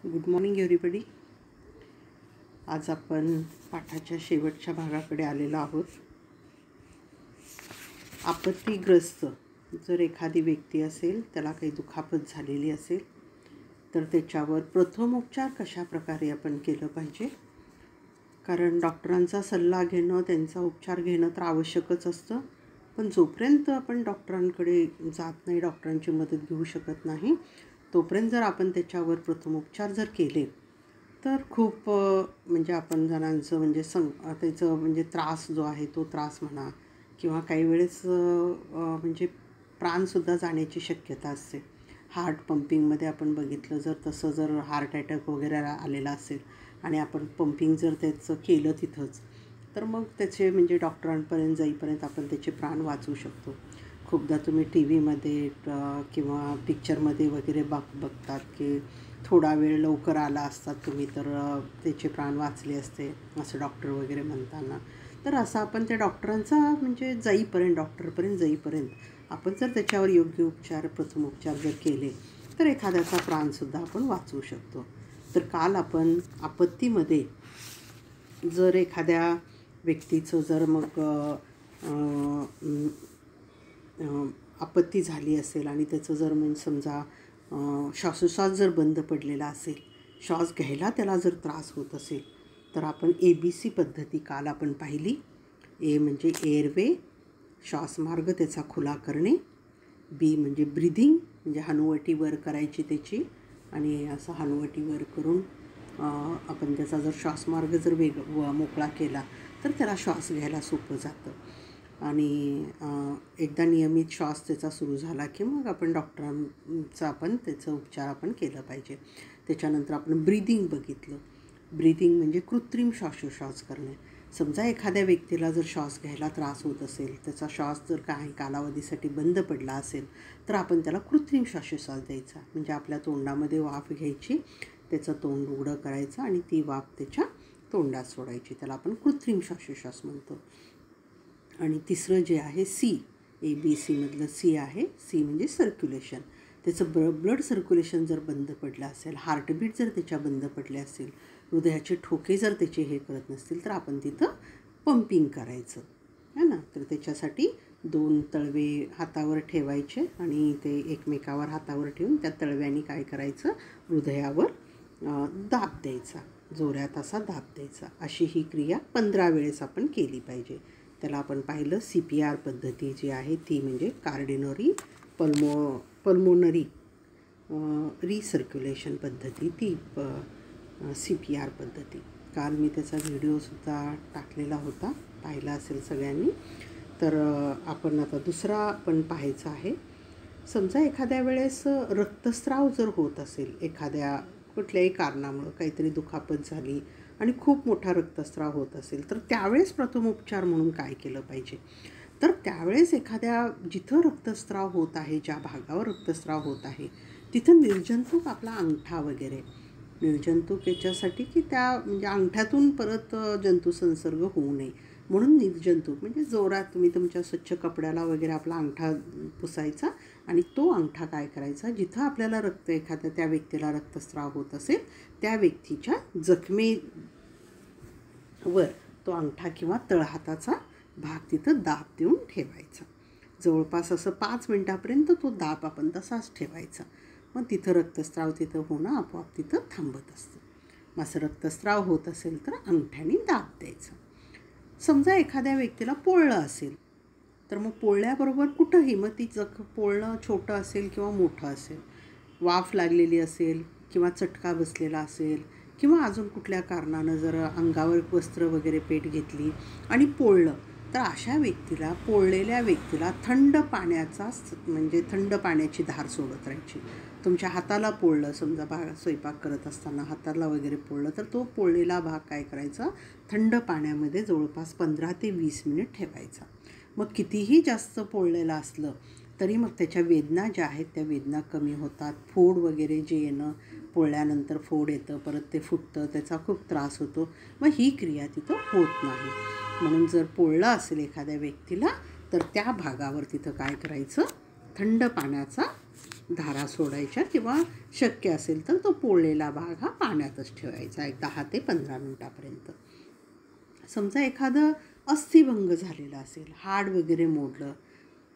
Good morning everybody. आज आपण पाठाच्या शेवटच्या भागाकडे आलेलो आहोत. आपत्तीग्रस्त जर एखादी व्यक्ती असेल, त्याला काही दुखापत झालेली असेल, तर त्याच्यावर प्रथमोपचार कशा प्रकारे आपण केलं पाहिजे. कारण डॉक्टरांचा सल्ला घेणं, त्यांचा उपचार घेणं तर आवश्यकच असतं, पण जोपर्यंत आपण डॉक्टरांकडे जात नाही, डॉक्टरांची मदत घेऊ शकत नाही, तोपर्यंत जर आपण त्याच्यावर प्रथमोपचार जर केले तर खूप म्हणजे आपण जणांचं त्याचं त्रास जो आहे तो त्रास म्हणा, किंवा काही वेळेस म्हणजे प्राणसुद्धा जाण्याची शक्यता असते. हार्ट पंपिंगमध्ये आपण बघितलं, जर हार्ट अटॅक वगैरे आलेला असेल आणि आपण पंपिंग जर त्याचं केलं तिथंच, तर मग त्याचे डॉक्टरांपर्यंत जाईपर्यंत आपण त्याचे प्राण वाचवू शकतो. खूपदा तुम्ही टी व्हीमध्ये किंवा पिक्चरमध्ये वगैरे बघतात की थोडा वेळ लवकर आला असतात तुम्ही तर त्याचे प्राण वाचले असते असं डॉक्टर वगैरे म्हणताना. तर असं आपण त्या डॉक्टरांचा डॉक्टरपर्यंत जाईपर्यंत आपण जर त्याच्यावर योग्य उपचार, प्रथमोपचार जर केले तर एखाद्याचा प्राणसुद्धा आपण वाचवू शकतो. तर काल आपण आपत्तीमध्ये जर एखाद्या व्यक्तीचं जर मग आपत्ती झाली असेल आणि त्याचं जर समजा श्वासोच्छ्वास जर बंद पडलेला असेल, श्वास घ्यायला त्याला जर त्रास होत असेल, तर आपण ABC पद्धती काल आपण पाहिली. ए म्हणजे एअरवे, श्वासमार्ग त्याचा खुला करणे. बी म्हणजे ब्रिदिंग, म्हणजे हनुवटी वर करायची त्याची, आणि असं हनुवटी वर करून आपण त्याचा जर श्वासमार्ग जर मोकळा केला तर त्याला श्वास घ्यायला सोपं जातं. आणि एकदा नियमित श्वास त्याचा सुरू झाला की मग आपण डॉक्टरांचा त्याचं उपचार आपण केलं पाहिजे. त्याच्यानंतर आपण ब्रीदिंग बघितलं. ब्रीदिंग म्हणजे कृत्रिम श्वासोच्छ्वास करणे. समजा एखाद्या व्यक्तीला जर श्वास घ्यायला त्रास होत असेल, त्याचा श्वास जर काही कालावधीसाठी बंद पडला असेल, तर आपण त्याला कृत्रिम श्वासोच्छ्वास द्यायचा. म्हणजे आपल्या तोंडामध्ये वाफ घ्यायची, त्याचं तोंड उघडं करायचं आणि ती वाफ त्याच्या तोंडात सोडायची. त्याला आपण कृत्रिम श्वासोच्छ्वास म्हणतो. आणि तिसरं जे आहे C, ABC मधलं C आहे. C म्हणजे सर्क्युलेशन. त्याचं ब्लड सर्क्युलेशन जर बंद पडलं असेल, हार्टबीट जर त्याच्या बंद पडले असेल, हृदयाचे ठोके जर त्याचे हे करत नसतील, तर आपण तिथं पंपिंग करायचं है ना. तर त्याच्यासाठी 2 तळवे हातावर ठेवायचे आणि ते एकमेकावर हातावर ठेवून त्या तळव्यांनी काय करायचं, हृदयावर दाब द्यायचा, जोरात असा दाब द्यायचा. अशी ही क्रिया 15 वेळेस आपण केली पाहिजे. त्याला आपण पाहिलं CPR पद्धती जी आहे ती म्हणजे कार्डिनरी पल्मोनरी रिसर्क्युलेशन पद्धती, ती CPR पद्धती. काल मी त्याचा व्हिडिओसुद्धा टाकलेला होता, पाहिला असेल सगळ्यांनी. तर आपण आता दुसरा आपण पाहायचा आहे. समजा एखाद्या वेळेस रक्तस्राव जर होत असेल, एखाद्या कुठल्याही कारणामुळं काहीतरी दुखापत झाली आणि खूप मोठा रक्तस्राव होत असेल, तर त्यावेळेस प्रथमोपचार म्हणून काय केलं पाहिजे. तर त्यावेळेस जिथं रक्तस्राव होत आहे, ज्या भागावर रक्तस्राव होत आहे, तिथं निर्जंतुक आपला अंगठा वगैरे, निर्जंतुक याच्यासाठी की त्या अंगठ्यातून परत जंतुसंसर्ग होऊ नये म्हणून निर्जंतुक म्हणजे जोरात तुम्ही तुमच्या स्वच्छ कपड्याला वगैरे आपला अंगठा पुसायचा आणि तो अंगठा काय करायचा, जिथं आपल्याला एखाद्या त्या व्यक्तीला रक्तस्राव होत असेल त्या व्यक्तीच्या जखमेवर तो अंगठा किंवा तळहाताचा भाग तिथं दाब देऊन ठेवायचा. जवळपास असं 5 मिनिटापर्यंत तो दाब आपण तसाच ठेवायचा. मग तिथं रक्तस्राव होणं आपोआप तिथं थांबत असतं. मग असं रक्तस्राव होत असेल तर अंगठ्याने दाब द्यायचा. समजा एखाद्या व्यक्तीला पोळलं असेल, तर मग पोळल्याबरोबर कुठंही मग पोळणं छोटं असेल किंवा मोठं असेल, वाफ लागलेली असेल किंवा चटका बसलेला असेल किंवा अजून कुठल्या कारणानं जर अंगावर वस्त्र वगैरे पेट घेतली आणि पोळलं, तर अशा व्यक्तीला, पोळलेल्या व्यक्तीला थंड पाण्याची धार सोडत राहायची. तुमच्या हाताला पोळलं, समजा स्वयंपाक करत असताना हाताला वगैरे पोळलं, तर तो पोळलेला भाग काय करायचा, थंड पाण्यामध्ये जवळपास 15 ते 20 मिनिट ठेवायचा. मग कितीही जास्त पोळलेलं असलं तरी मग त्याच्या वेदना ज्या आहेत त्या वेदना कमी होतात. फोड वगैरे जे येणं, पोळल्यानंतर फोड येतं, परत ते फुटतं, त्याचा खूप त्रास होतो. मग ही क्रिया तिथं होत नाही. म्हणून जर पोळलं असेल एखाद्या व्यक्तीला, तर त्या भागावर तिथं काय करायचं, थंड पाण्याचा धारा सोडायच्या किंवा शक्य असेल तर तो पोळलेला भाग हा पाण्यातच ठेवायचा 10 ते 15 मिनटापर्यंत. समजा एखादं अस्थिभंग झालेलं असेल, हाड वगैरे मोडलं,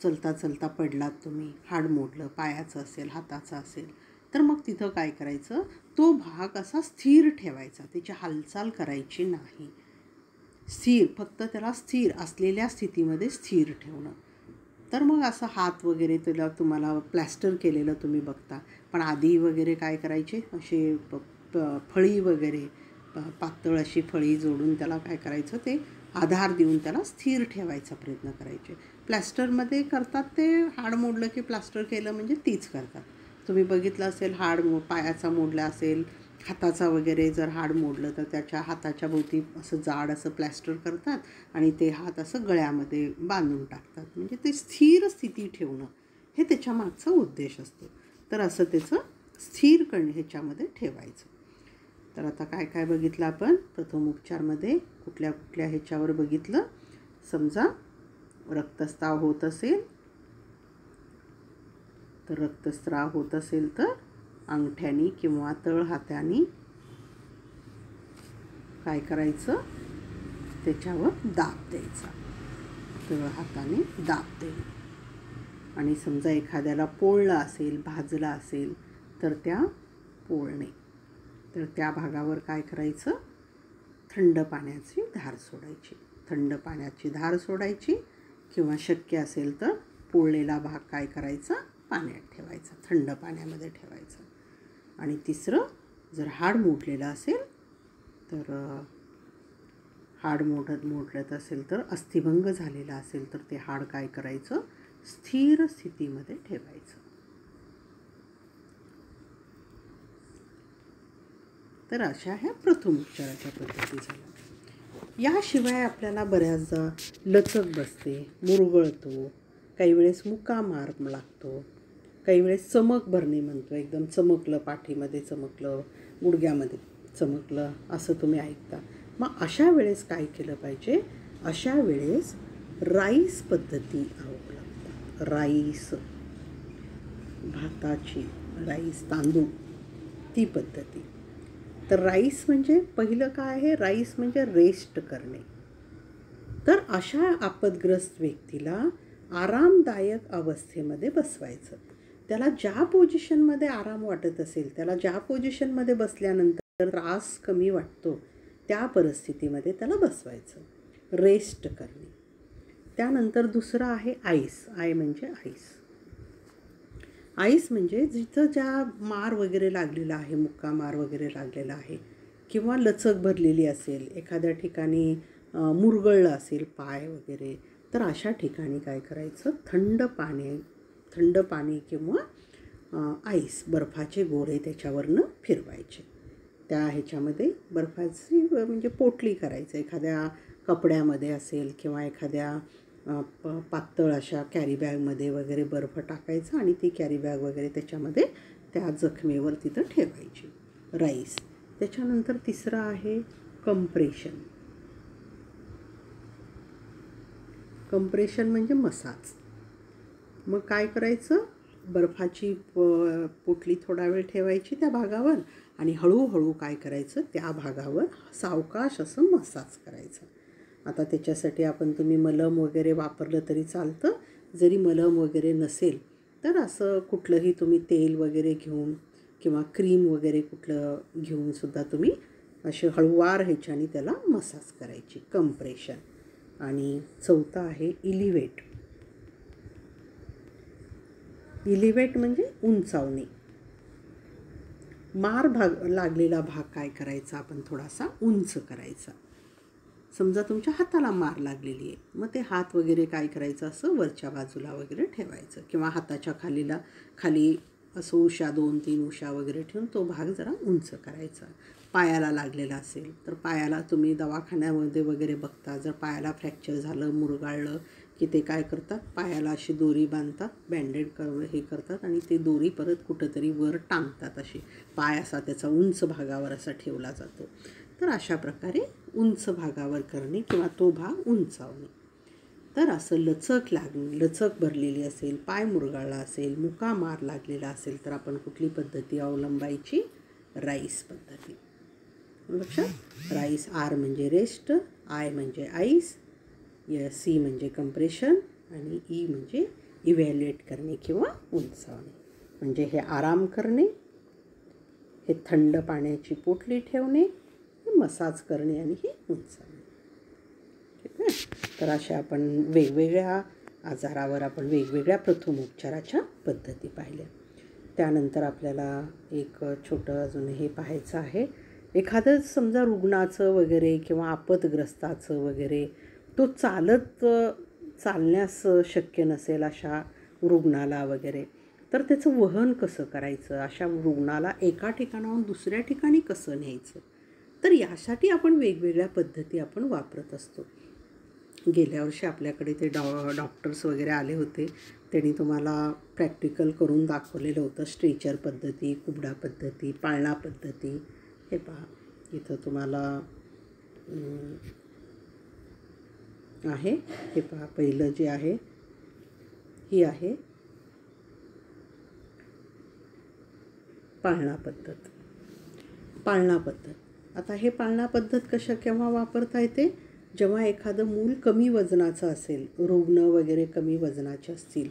चलता चलता पडलात तुम्ही, हाड मोडलं, पायाचं असेल, हाताचं असेल, तर मग तिथं काय करायचं, तो भाग असा स्थिर ठेवायचा, त्याची हालचाल करायची नाही. स्थिर, फक्त त्याला स्थिर असलेल्या स्थितीमध्ये स्थिर ठेवणं. तर मग असं हात वगैरे तुम्हाला प्लॅस्टर केलेलं तुम्ही बघता, पण आधी वगैरे काय करायचे, असे फळी वगैरे पातळ अशी फळी जोडून त्याला काय करायचं, ते आधार देऊन त्याला स्थिर ठेवायचा प्रयत्न करायचे. प्लॅस्टरमध्ये करतात ते, हाड मोडलं की प्लास्टर केलं म्हणजे तीच करतात. तुम्ही बघितलं असेल, पायाचा मोडला असेल, हाताचा वगैरे जर हाड मोडलं तर त्याच्या हाताच्या भोवती असं जाड असं प्लॅस्टर करतात आणि ते हात असं गळ्यामध्ये बांधून टाकतात. म्हणजे ते स्थिर स्थिती ठेवणं हे त्याच्या मागचा उद्देश असतो. तर असं त्याचं स्थिर ह्याच्यामध्ये ठेवायचं. तर आता काय काय बघितलं आपण प्रथमोपचारमध्ये, कुठल्या कुठल्या ह्याच्यावर बघितलं. समजा रक्तस्राव होत असेल तर अंगठ्यानी किंवा तळहातानी काय करायचं, त्याच्यावर दाब द्यायचा, तळहाताने दाब देणे. आणि समजा एखाद्याला पोळलं असेल, भाजला असेल तर त्या पोळणे, तर त्या भागावर काय करायचं, थंड पाण्याची धार सोडायची किंवा शक्य असेल तर पोळलेला भाग काय करायचा, पाण्यात ठेवायचा, थंड पाण्यामध्ये ठेवायचं. आणि तिसरं, जर हाड मोडलेलं असेल तर हाड मोडलं असेल तर अस्थिभंग झालेला असेल तर ते हाड काय करायचं, स्थिर स्थितीमध्ये ठेवायचं. तर अशा ह्या प्रथमोपचाराच्या पद्धती झाल्या. याशिवाय आपल्याला बऱ्याचदा लचक बसते, मुरगळतो, काही वेळेस मुका मार लागतो, काही वेळेस चमक भरणे म्हणतो, एकदम चमकलं, पाठीमध्ये चमकलं, गुडघ्यामध्ये चमकलं, असं तुम्ही ऐकता. मग अशा वेळेस काय केलं पाहिजे, अशा वेळेस राईस पद्धती अवलंबतात. राईस, भाताची राईस, तांदूळ, ती पद्धती. तर राईस म्हणजे पहिलं काय आहे, राईस म्हणजे रेस्ट करणे. तर अशा आपदग्रस्त व्यक्तीला आरामदायक अवस्थेमध्ये बसवायचं. त्याला ज्या पोझिशनमध्ये आराम वाटत असेल, त्याला ज्या पोझिशनमध्ये बसल्यानंतर त्रास कमी वाटतो, त्या परिस्थितीमध्ये त्याला बसवायचं, रेस्ट करणे. त्यानंतर दुसरं आहे आईस. म्हणजे आईस म्हणजे जिथं ज्या मार वगैरे लागलेला आहे, मुक्का मार वगैरे लागलेला आहे किंवा लचक भरलेली असेल, एखाद्या ठिकाणी मुरगळलं असेल पाय वगैरे, तर अशा ठिकाणी काय करायचं, थंड पाणी किंवा आईस, बर्फाचे गोळे त्याच्यावरनं फिरवायचे. त्या ह्याच्यामध्ये बर्फाची म्हणजे पोटली करायचं, एखाद्या कपड्यामध्ये असेल किंवा एखाद्या पातळ अशा कॅरी बॅगमध्ये वगैरे बर्फ टाकायचा आणि ती कॅरी बॅग वगैरे त्याच्यामध्ये त्या जखमेवर तिथं ठेवायची, राईस. त्याच्यानंतर तिसरं आहे कंप्रेशन. कंप्रेशन म्हणजे मसाज. मग काय करायचं, बर्फाची पोटली थोडा वेळ ठेवायची त्या भागावर आणि हळूहळू काय करायचं, त्या भागावर सावकाश असं मसाज करायचं. आता त्याच्यासाठी तुम्ही मलम वगैरे वापरलं तरी चालतं. जरी मलम वगैरे नसेल तर असं कुठलंही तुम्ही तेल वगैरे घेऊन किंवा क्रीम वगैरे कुठलं घेऊनसुद्धा तुम्ही असे हळूवार ह्याच्याने त्याला मसाज करायची, कंप्रेशन. आणि चौथा आहे इलिव्हेट. इलिव्हेट म्हणजे उंचावणे. लागलेला भाग काय करायचा, आपण थोडासा उंच करायचा. समजा तुमच्या हाताला मार लागलेली आहे, मग ते हात वगैरे काय करायचं, असं वरच्या बाजूला वगैरे ठेवायचं किंवा हाताच्या खाली असं उशा 2-3 उशा वगैरे ठेवून तो भाग जरा उंच करायचा. पायाला लागलेला असेल तर पायाला तुम्ही दवाखान्यामध्ये वगैरे बघता, जर पायाला फ्रॅक्चर झालं, मुरगाळलं की ते काय करतात, पायाला अशी दोरी बांधतात, बँडेड हे करतात आणि ते दोरी परत कुठंतरी वर टांगतात. अशी पाय असा त्याचा उंच भागावर असा ठेवला जातो. तर अशा प्रकारे उंच भागावर करणे किंवा तो भाग उंचावणे. तर असं लचक भरलेली असेल, पाय मुरगाळला असेल, मुका मार लागलेला असेल तर आपण कुठली पद्धती अवलंबायची? राईस पद्धती. लक्षात? राईस. आर म्हणजे रेस्ट, आय म्हणजे आईस, सी म्हणजे कंप्रेशन आणि ई म्हणजे इव्हॅल्युएट करणे किंवा उंचावणे. म्हणजे हे आराम करणे, हे थंड पाण्याची पोटली ठेवणे, हे मसाज करणे आणि हे उंचावणे. ठीक आहे. तर अशा आपण वेगवेगळ्या आजारावर आपण वेगवेगळ्या प्रथमोपचाराच्या पद्धती पाहिल्या. त्यानंतर आपल्याला एक छोटं अजून हे पाहायचं आहे. एखादं समजा रुग्णाचं वगैरे किंवा आपदग्रस्ताचं वगैरे तो चालण्यास शक्य नसेल अशा रुग्णाला वगैरे, तर त्याचं वहन कसं करायचं, अशा रुग्णाला एका ठिकाणाहून दुसऱ्या ठिकाणी कसं न्यायचं, तर यासाठी आपण वेगवेगळ्या पद्धती आपण वापरत असतो. गेल्या वर्षी आपल्याकडे ते डॉक्टर्स वगैरे आले होते. त्यांनी तुम्हाला प्रॅक्टिकल करून दाखवलेलं होतं. स्ट्रेचर पद्धती, कुबडा पद्धती, पाळणा पद्धती. हे पहा, इथं तुम्हाला आहे. हे पहा, पहिलं जे आहे ही आहे पाळणा पद्धत. आता हे पाळणा पद्धत केव्हा वापरता येते? जेव्हा एखादं मूल कमी वजनाचं असेल, रुग्ण वगैरे कमी वजनाचे असतील,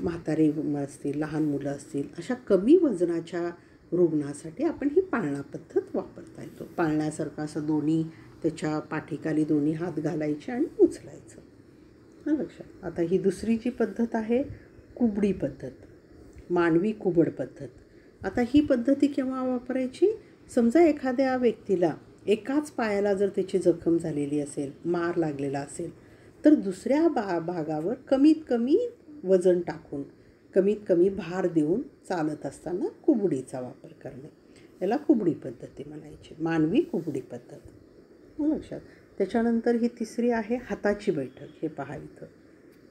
म्हातारे असतील, लहान मुलं असतील, अशा कमी वजनाच्या रुग्णासाठी आपण ही पाळणा पद्धत वापरता येतो. पाळण्यासारखं असं दोन्ही त्याच्या पाठीखाली दोन्ही हात घालायचे आणि उचलायचं. लक्षात? आता ही दुसरी जी पद्धत आहे कुबडी पद्धत, मानवी कुबड पद्धत. आता ही पद्धती केव्हा वापरायची? समजा एखाद्या व्यक्तीला एकाच पायाला जर त्याची जखम झालेली असेल, मार लागलेला असेल, तर दुसऱ्या भागावर कमीत कमी वजन टाकून, कमीत कमी भार देऊन चालत असताना कुबडीचा वापर करणे, याला कुबडी पद्धती म्हणायची, मानवी कुबडी पद्धत. लक्षात? त्याच्यानंतर ही तिसरी आहे हाताची बैठक. हे पहा इथं,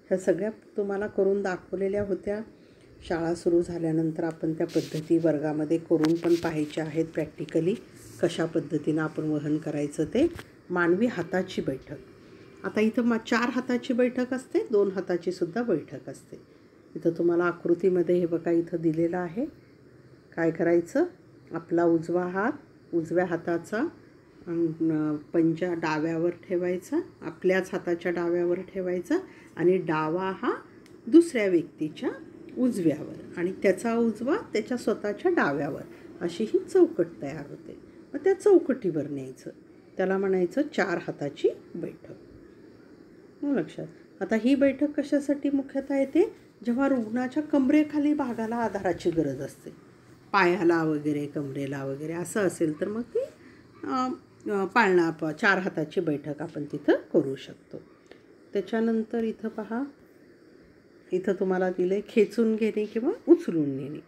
ह्या सगळ्या तुम्हाला करून दाखवलेल्या होत्या. शाळा सुरू झाल्यानंतर आपण त्या पद्धती वर्गामध्ये करून पण पाहायच्या आहेत प्रॅक्टिकली, कशा पद्धतीनं आपण वहन करायचं ते. मानवी हाताची बैठक. आता इथं 4 हाताची बैठक असते, 2 हाताची सुद्धा बैठक असते. इथं तुम्हाला आकृतीमध्ये हे बघा इथं दिलेलं आहे. काय करायचं? आपला उजवा हात उजव्या हाताचा पंजा डाव्यावर ठेवायचा, आपल्याच हाताच्या डाव्यावर ठेवायचा आणि डावा हा दुसऱ्या व्यक्तीच्या उजव्यावर आणि त्याचा उजवा त्याच्या स्वतःच्या डाव्यावर, अशी ही चौकट तयार होते. मग त्या चौकटीवर न्यायचं, त्याला म्हणायचं 4 हाताची बैठक. लक्षात? आता ही बैठक कशासाठी मुख्यतः येते? जेव्हा रुग्णाच्या कमरेखाली भागाला आधाराची गरज असते, पायाला वगैरे कमरेला वगैरे असं असेल तर मग ती पाळणा 4 हाताची बैठक आपण तिथं करू शकतो. त्याच्यानंतर इथं पहा, इथं तुम्हाला दिलं खेचून घेणे किंवा उचलून नेणे.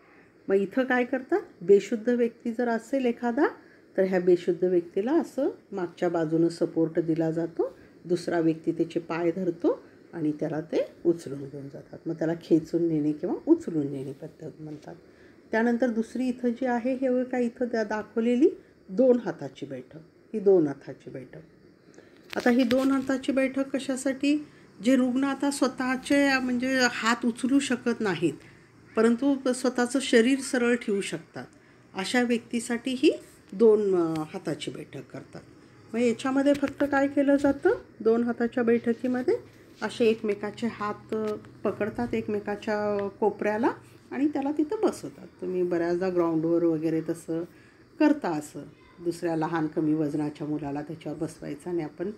मग इथं काय करतात? बेशुद्ध व्यक्ती जर असेल एखादा, तर ह्या बेशुद्ध व्यक्तीला असं मागच्या बाजूनं सपोर्ट दिला जातो, दुसरा व्यक्ती त्याचे पाय धरतो आणि त्याला ते उचलून घेऊन जातात. मग त्याला खेचून नेणे किंवा उचलून नेणे पद्धत म्हणतात. त्यानंतर दुसरी इथं जी आहे हे काय इथं दाखवलेली 2 हाताची बैठक. ही 2 हाताची बैठक. आता ही 2 हाताची बैठक कशासाठी? जे रुग्ण आता स्वतःचे म्हणजे हात उचलू शकत नाहीत, परंतु स्वतःचं शरीर सरळ ठेवू शकतात, अशा व्यक्तीसाठी ही 2 हाताची बैठक करतात. मग याच्यामध्ये फक्त काय केलं जातं? 2 हाताच्या बैठकीमध्ये असे एकमेकाचे हात पकडतात एकमेकाच्या कोपऱ्याला आणि त्याला तिथं बसवतात. तुम्ही बऱ्याचदा ग्राउंडवर वगैरे तसं करता. असं दुसऱ्या लहान कमी वजनाच्या मुलाला त्याच्यावर बसवायचं आणि आपण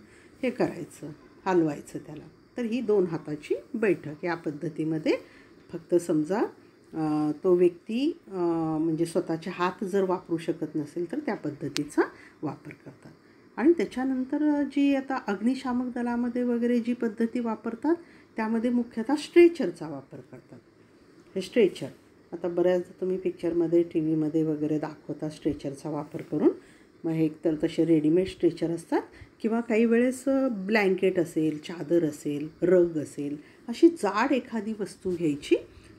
हे करायचं, हलवायचं त्याला. तर ही 2 हाताची बैठक. या पद्धतीमध्ये फक्त समजा तो व्यक्ती म्हणजे स्वतःचे हात जर वापरू शकत नसेल तर त्या पद्धतीचा वापर करतात. आणि त्याच्यानंतर जी आता अग्निशामक दलामध्ये वगैरे जी पद्धती वापरतात त्यामध्ये मुख्यतः स्ट्रेचरचा वापर करतात. हे स्ट्रेचर आता बऱ्याच तुम्ही पिक्चरमध्ये टी व्हीमध्ये वगैरे दाखवता स्ट्रेचरचा वापर करून. मग हे एकतर तसे रेडीमेड स्ट्रेचर असतात किंवा काही वेळेस ब्लँकेट असेल, चादर असेल, रग असेल, अशी जाड एखादी वस्तू घ्यायची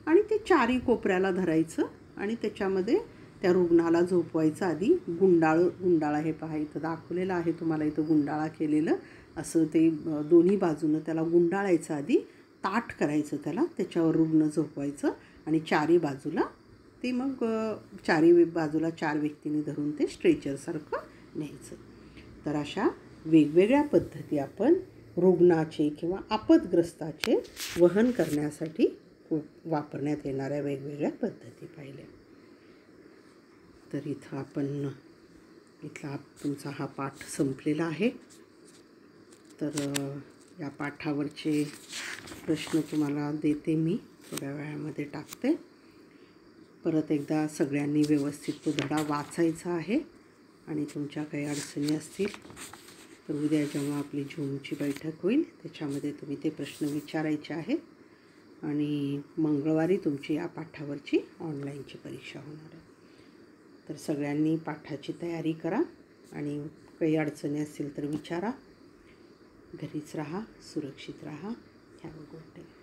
आणि ते 4ही कोपऱ्याला धरायचं आणि त्याच्यामध्ये त्या रुग्णाला झोपवायचं आधी गुंडाळा हे पहा इथं दाखवलेलं आहे तुम्हाला, इथं गुंडाळा केलेलं असं ते दोन्ही बाजूनं त्याला गुंडाळायचं आधी, ताठ करायचं त्याला, त्याच्यावर रुग्ण झोपवायचं आणि चारी बाजूला ते मग चारी बाजूला 4 व्यक्तींनी धरून ते स्ट्रेचरसारखं न्यायचं. तर अशा वेगवेगळ्या पद्धती आपण रुग्णाचे किंवा आपदग्रस्ताचे वहन करण्यासाठी वापरण्यात येणाऱ्या वेगवेगळ्या पद्धती पाहिल्या. तर इथला तुमचा हा पाठ संपलेला आहे. तर या पाठावरचे प्रश्न तुम्हाला देते मी, थोड्या वेळामध्ये टाकते. परत एकदा सगळ्यांनी व्यवस्थित तो धडा वाचायचा आहे आणि तुमच्या काही अडचणी असतील तर उद्या जेव्हा आपली झूमची बैठक होईल त्याच्यामध्ये तुम्ही ते प्रश्न विचारायचे आहेत आणि मंगळवारी तुमची या पाठावरची ऑनलाईनची परीक्षा होणार आहे. तर सगळ्यांनी पाठाची तयारी करा आणि काही अडचणी असतील तर विचारा. घरीच राहा, सुरक्षित राहा. Have a good day.